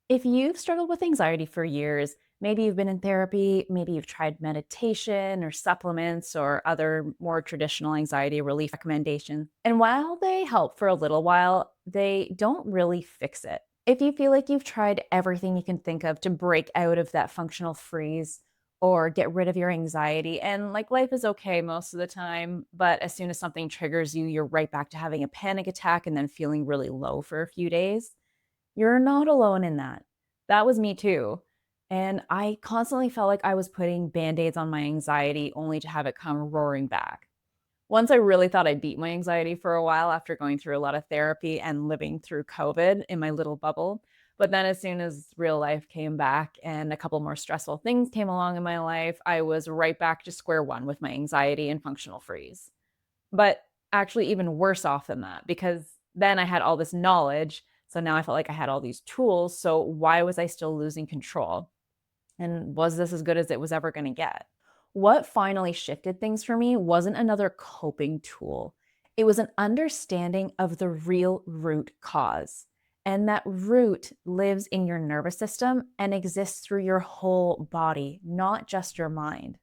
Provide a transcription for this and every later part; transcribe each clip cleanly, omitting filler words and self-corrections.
If you've struggled with anxiety for years, maybe you've been in therapy, maybe you've tried meditation or supplements or other more traditional anxiety relief recommendations. And while they help for a little while, they don't really fix it. If you feel like you've tried everything you can think of to break out of that functional freeze or get rid of your anxiety, and like life is okay most of the time, but as soon as something triggers you, you're right back to having a panic attack and then feeling really low for a few days, you're not alone in that. That was me too. And I constantly felt like I was putting band-aids on my anxiety only to have it come roaring back. Once I really thought I beat my anxiety for a while after going through a lot of therapy and living through COVID in my little bubble. But then as soon as real life came back and a couple more stressful things came along in my life, I was right back to square one with my anxiety and functional freeze. But actually even worse off than that, because then I had all this knowledge, so now I felt like I had all these tools, so why was I still losing control? And was this as good as it was ever gonna get? What finally shifted things for me wasn't another coping tool. It was an understanding of the real root cause. And that root lives in your nervous system and exists through your whole body, not just your mind.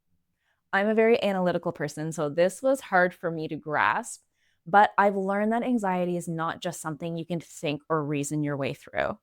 I'm a very analytical person, so this was hard for me to grasp, but I've learned that anxiety is not just something you can think or reason your way through.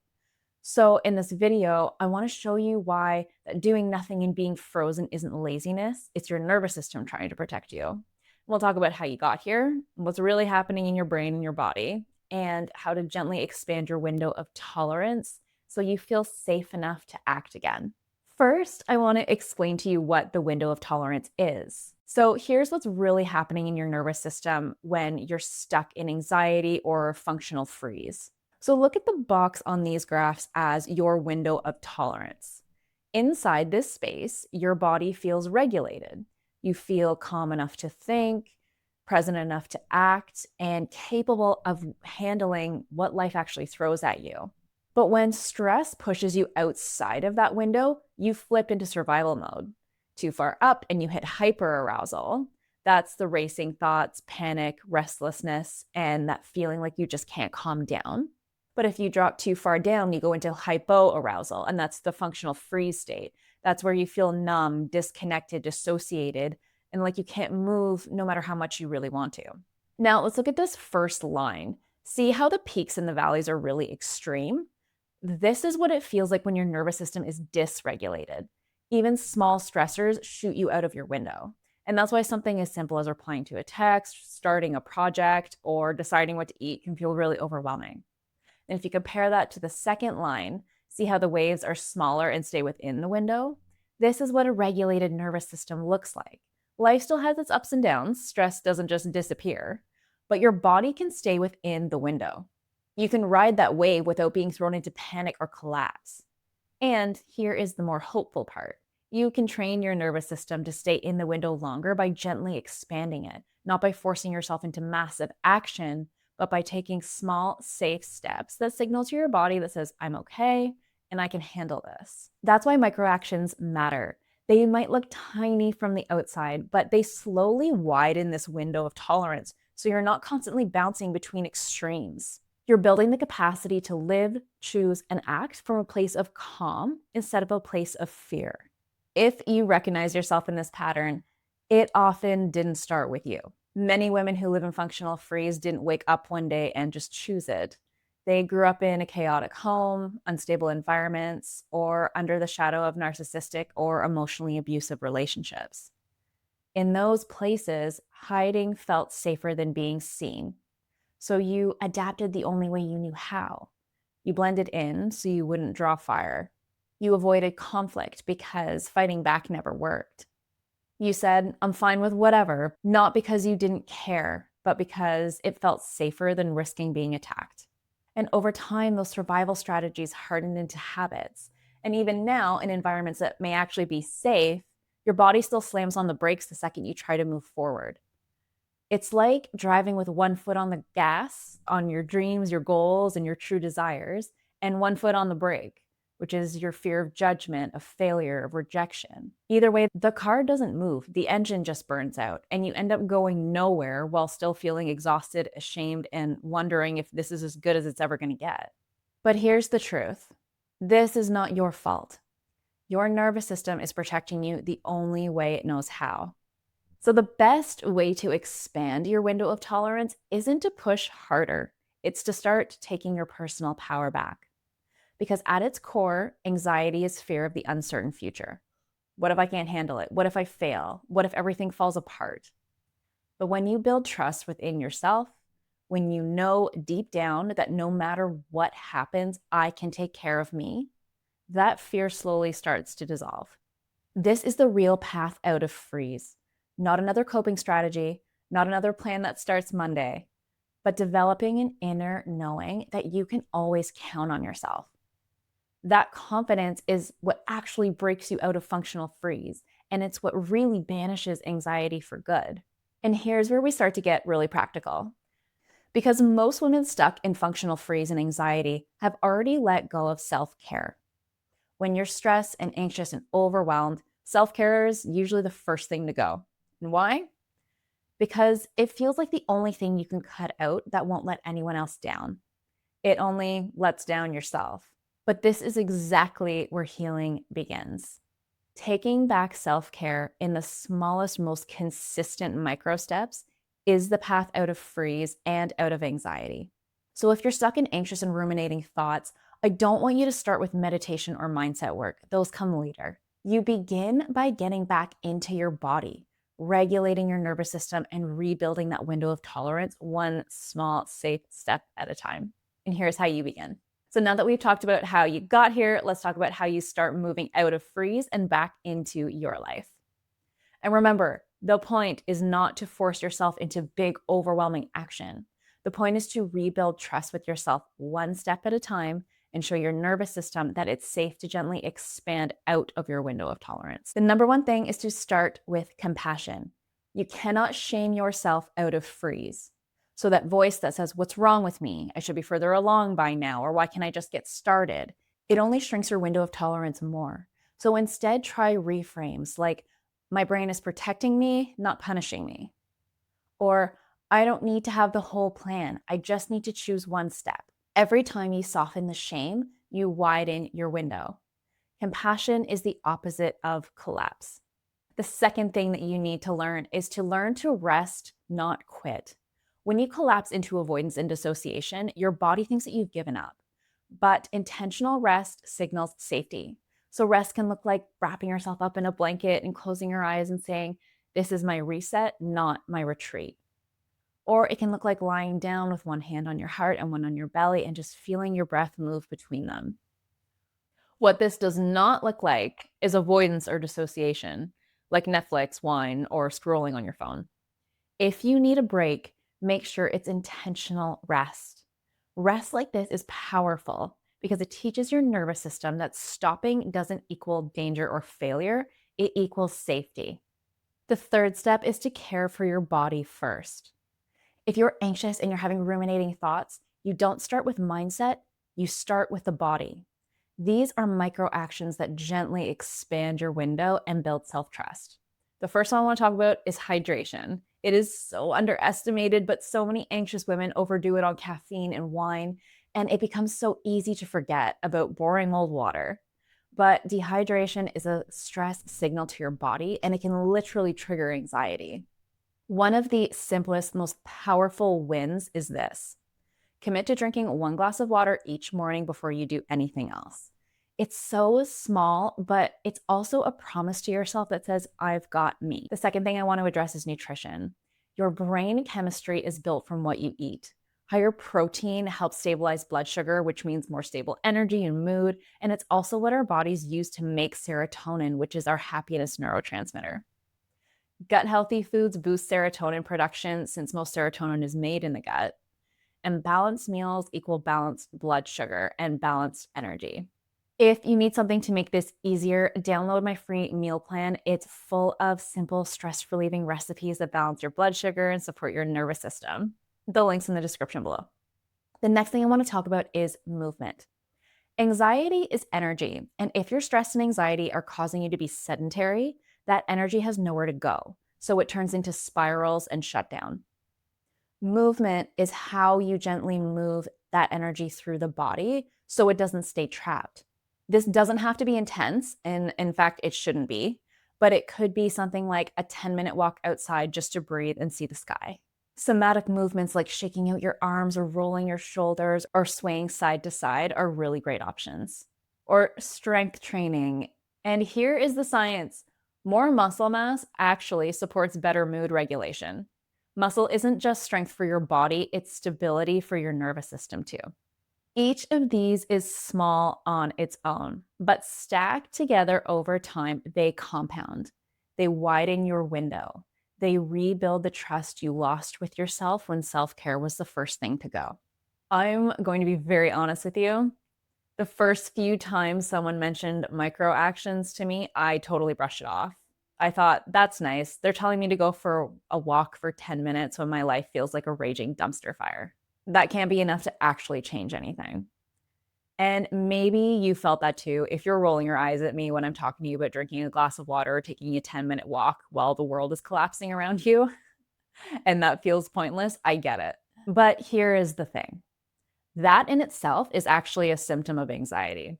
So, in this video, I want to show you why that doing nothing and being frozen isn't laziness, it's your nervous system trying to protect you. We'll talk about how you got here, what's really happening in your brain and your body, and how to gently expand your window of tolerance so you feel safe enough to act again. First, I want to explain to you what the window of tolerance is. So, here's what's really happening in your nervous system when you're stuck in anxiety or functional freeze. So, look at the box on these graphs as your window of tolerance. Inside this space, your body feels regulated. You feel calm enough to think, present enough to act, and capable of handling what life actually throws at you. But when stress pushes you outside of that window, you flip into survival mode. Too far up and you hit hyperarousal. That's the racing thoughts, panic, restlessness, and that feeling like you just can't calm down. But if you drop too far down, you go into hypoarousal, and that's the functional freeze state. That's where you feel numb, disconnected, dissociated, and like you can't move no matter how much you really want to. Now, let's look at this first line. See how the peaks and the valleys are really extreme? This is what it feels like when your nervous system is dysregulated. Even small stressors shoot you out of your window. And that's why something as simple as replying to a text, starting a project, or deciding what to eat can feel really overwhelming. And if you compare that to the second line, see how the waves are smaller and stay within the window? This is what a regulated nervous system looks like. Life still has its ups and downs, stress doesn't just disappear, but your body can stay within the window. You can ride that wave without being thrown into panic or collapse. And here is the more hopeful part. You can train your nervous system to stay in the window longer by gently expanding it, not by forcing yourself into massive action, but by taking small, safe steps that signal to your body that says, I'm okay and I can handle this. That's why microactions matter. They might look tiny from the outside, but they slowly widen this window of tolerance so you're not constantly bouncing between extremes. You're building the capacity to live, choose, and act from a place of calm instead of a place of fear. If you recognize yourself in this pattern, it often didn't start with you. Many women who live in functional freeze didn't wake up one day and just choose it. They grew up in a chaotic home, unstable environments, or under the shadow of narcissistic or emotionally abusive relationships. In those places, hiding felt safer than being seen. So you adapted the only way you knew how. You blended in so you wouldn't draw fire. You avoided conflict because fighting back never worked. You said, I'm fine with whatever, not because you didn't care, but because it felt safer than risking being attacked. And over time, those survival strategies hardened into habits. And even now, in environments that may actually be safe, your body still slams on the brakes the second you try to move forward. It's like driving with one foot on the gas on your dreams, your goals, and your true desires, and one foot on the brake, which is your fear of judgment, of failure, of rejection. Either way, the car doesn't move, the engine just burns out, and you end up going nowhere while still feeling exhausted, ashamed, and wondering if this is as good as it's ever going to get. But here's the truth. This is not your fault. Your nervous system is protecting you the only way it knows how. So, the best way to expand your window of tolerance isn't to push harder, it's to start taking your personal power back. Because at its core, anxiety is fear of the uncertain future. What if I can't handle it? What if I fail? What if everything falls apart? But when you build trust within yourself, when you know deep down that no matter what happens, I can take care of me, that fear slowly starts to dissolve. This is the real path out of freeze, not another coping strategy, not another plan that starts Monday, but developing an inner knowing that you can always count on yourself. That confidence is what actually breaks you out of functional freeze, and it's what really banishes anxiety for good. And here's where we start to get really practical. Because most women stuck in functional freeze and anxiety have already let go of self care. When you're stressed and anxious and overwhelmed, self care is usually the first thing to go. And why? Because it feels like the only thing you can cut out that won't let anyone else down. It only lets down yourself. But this is exactly where healing begins. Taking back self care in the smallest, most consistent micro steps is the path out of freeze and out of anxiety. So, if you're stuck in anxious and ruminating thoughts, I don't want you to start with meditation or mindset work. Those come later. You begin by getting back into your body, regulating your nervous system, and rebuilding that window of tolerance one small, safe step at a time. And here's how you begin. So now that we've talked about how you got here, let's talk about how you start moving out of freeze and back into your life. And remember, the point is not to force yourself into big, overwhelming action. The point is to rebuild trust with yourself one step at a time and show your nervous system that it's safe to gently expand out of your window of tolerance. The number one thing is to start with compassion. You cannot shame yourself out of freeze. So that voice that says, "What's wrong with me? I should be further along by now," or "Why can't I just get started?" It only shrinks your window of tolerance more. So instead, try reframes like, "My brain is protecting me, not punishing me." Or, "I don't need to have the whole plan. I just need to choose one step." Every time you soften the shame, you widen your window. Compassion is the opposite of collapse. The second thing that you need to learn is to learn to rest, not quit. When you collapse into avoidance and dissociation, your body thinks that you've given up. But intentional rest signals safety. So rest can look like wrapping yourself up in a blanket and closing your eyes and saying, "This is my reset, not my retreat." Or it can look like lying down with one hand on your heart and one on your belly and just feeling your breath move between them. What this does not look like is avoidance or dissociation, like Netflix, wine, or scrolling on your phone. If you need a break, make sure it's intentional rest. Rest like this is powerful because it teaches your nervous system that stopping doesn't equal danger or failure, it equals safety. The third step is to care for your body first. If you're anxious and you're having ruminating thoughts, you don't start with mindset, you start with the body. These are micro actions that gently expand your window and build self trust. The first one I want to talk about is hydration. It is so underestimated, but so many anxious women overdo it on caffeine and wine, and it becomes so easy to forget about boring old water. But dehydration is a stress signal to your body, and it can literally trigger anxiety. One of the simplest, most powerful wins is this: commit to drinking one glass of water each morning before you do anything else. It's so small, but it's also a promise to yourself that says, "I've got me." The second thing I want to address is nutrition. Your brain chemistry is built from what you eat. Higher protein helps stabilize blood sugar, which means more stable energy and mood. And it's also what our bodies use to make serotonin, which is our happiness neurotransmitter. Gut healthy foods boost serotonin production since most serotonin is made in the gut. And balanced meals equal balanced blood sugar and balanced energy. If you need something to make this easier, download my free meal plan. It's full of simple, stress relieving recipes that balance your blood sugar and support your nervous system. The link's in the description below. The next thing I want to talk about is movement. Anxiety is energy, and if your stress and anxiety are causing you to be sedentary, that energy has nowhere to go. So it turns into spirals and shutdown. Movement is how you gently move that energy through the body so it doesn't stay trapped. This doesn't have to be intense, and in fact, it shouldn't be, but it could be something like a 10-minute walk outside just to breathe and see the sky. Somatic movements like shaking out your arms or rolling your shoulders or swaying side to side are really great options. Or strength training. And here is the science: more muscle mass actually supports better mood regulation. Muscle isn't just strength for your body, it's stability for your nervous system too. Each of these is small on its own, but stacked together over time, they compound. They widen your window. They rebuild the trust you lost with yourself when self care was the first thing to go. I'm going to be very honest with you. The first few times someone mentioned micro actions to me, I totally brushed it off. I thought, that's nice. They're telling me to go for a walk for 10 minutes when my life feels like a raging dumpster fire. That can't be enough to actually change anything. And maybe you felt that too. If you're rolling your eyes at me when I'm talking to you about drinking a glass of water or taking a 10-minute walk while the world is collapsing around you, and that feels pointless, I get it. But here is the thing: that in itself is actually a symptom of anxiety.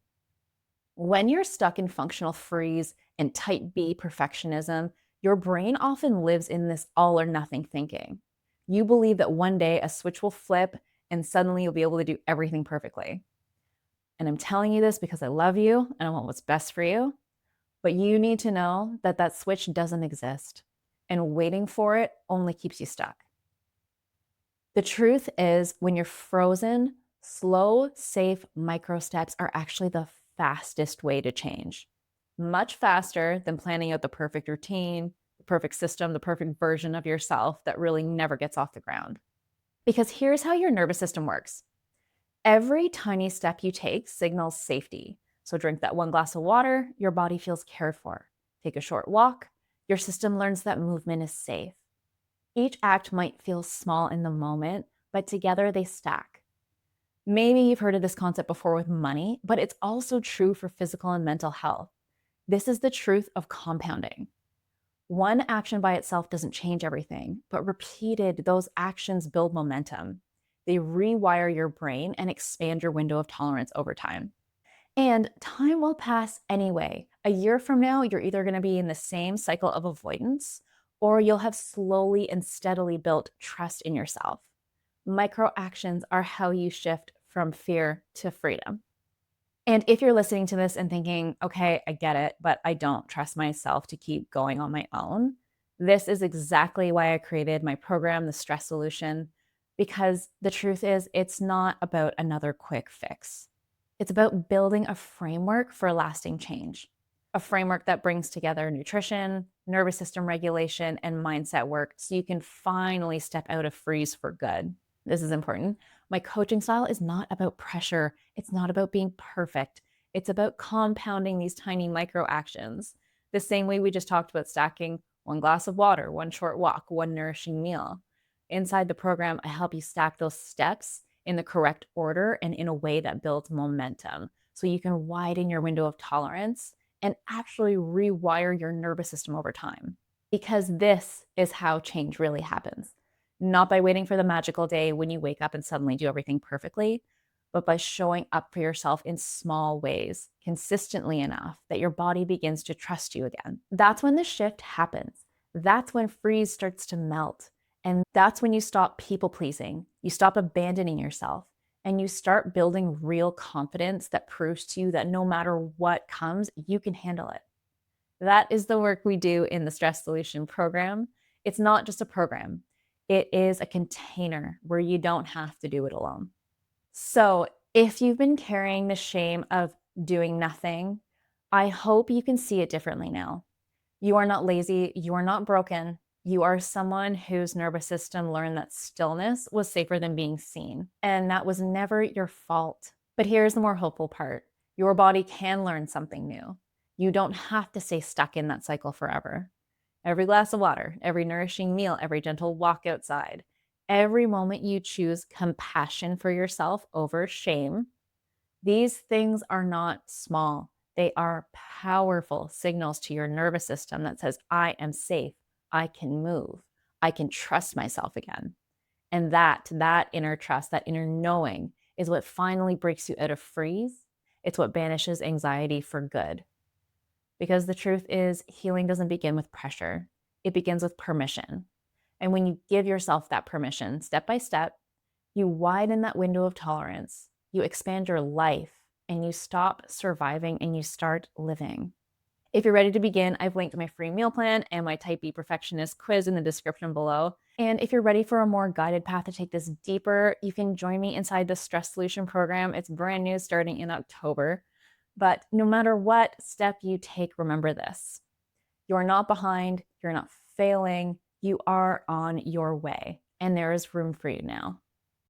When you're stuck in functional freeze and type B perfectionism, your brain often lives in this all or nothing thinking. You believe that one day a switch will flip and suddenly you'll be able to do everything perfectly. And I'm telling you this because I love you and I want what's best for you. But you need to know that that switch doesn't exist. And waiting for it only keeps you stuck. The truth is, when you're frozen, slow, safe micro steps are actually the fastest way to change. Much faster than planning out the perfect routine, the perfect system, the perfect version of yourself that really never gets off the ground. Because here's how your nervous system works: every tiny step you take signals safety. So drink that one glass of water, your body feels cared for. Take a short walk, your system learns that movement is safe. Each act might feel small in the moment, but together they stack. Maybe you've heard of this concept before with money, but it's also true for physical and mental health. This is the truth of compounding. One action by itself doesn't change everything, but repeated, those actions build momentum. They rewire your brain and expand your window of tolerance over time. And time will pass anyway. A year from now, you're either going to be in the same cycle of avoidance or you'll have slowly and steadily built trust in yourself. Micro actions are how you shift from fear to freedom. And if you're listening to this and thinking, okay, I get it, but I don't trust myself to keep going on my own, this is exactly why I created my program, The Stress Solution, because the truth is, it's not about another quick fix. It's about building a framework for lasting change, a framework that brings together nutrition, nervous system regulation, and mindset work so you can finally step out of freeze for good. This is important. My coaching style is not about pressure. It's not about being perfect. It's about compounding these tiny micro actions. The same way we just talked about stacking one glass of water, one short walk, one nourishing meal. Inside the program, I help you stack those steps in the correct order and in a way that builds momentum so you can widen your window of tolerance and actually rewire your nervous system over time. Because this is how change really happens. Not by waiting for the magical day when you wake up and suddenly do everything perfectly, but by showing up for yourself in small ways, consistently enough that your body begins to trust you again. That's when the shift happens. That's when freeze starts to melt. And that's when you stop people pleasing, you stop abandoning yourself, and you start building real confidence that proves to you that no matter what comes, you can handle it. That is the work we do in the Stress Solution program. It's not just a program, it is a container where you don't have to do it alone. So, if you've been carrying the shame of doing nothing, I hope you can see it differently now. You are not lazy, you are not broken. You are someone whose nervous system learned that stillness was safer than being seen, and that was never your fault. But here's the more hopeful part: your body can learn something new. You don't have to stay stuck in that cycle forever. Every glass of water, every nourishing meal, every gentle walk outside, every moment you choose compassion for yourself over shame, these things are not small. They are powerful signals to your nervous system that says, I am safe. I can move. I can trust myself again. And that inner trust, that inner knowing is what finally breaks you out of freeze It's what banishes anxiety for good. Because the truth is, healing doesn't begin with pressure, it begins with permission. And when you give yourself that permission, step by step, you widen that window of tolerance, you expand your life, and you stop surviving and you start living. If you're ready to begin, I've linked my free meal plan and my Type B Perfectionist quiz in the description below. And if you're ready for a more guided path to take this deeper, you can join me inside the Stress Solution Program. It's brand new, starting in October. But no matter what step you take, remember this: you're not behind, you're not failing, you are on your way, and there is room for you now.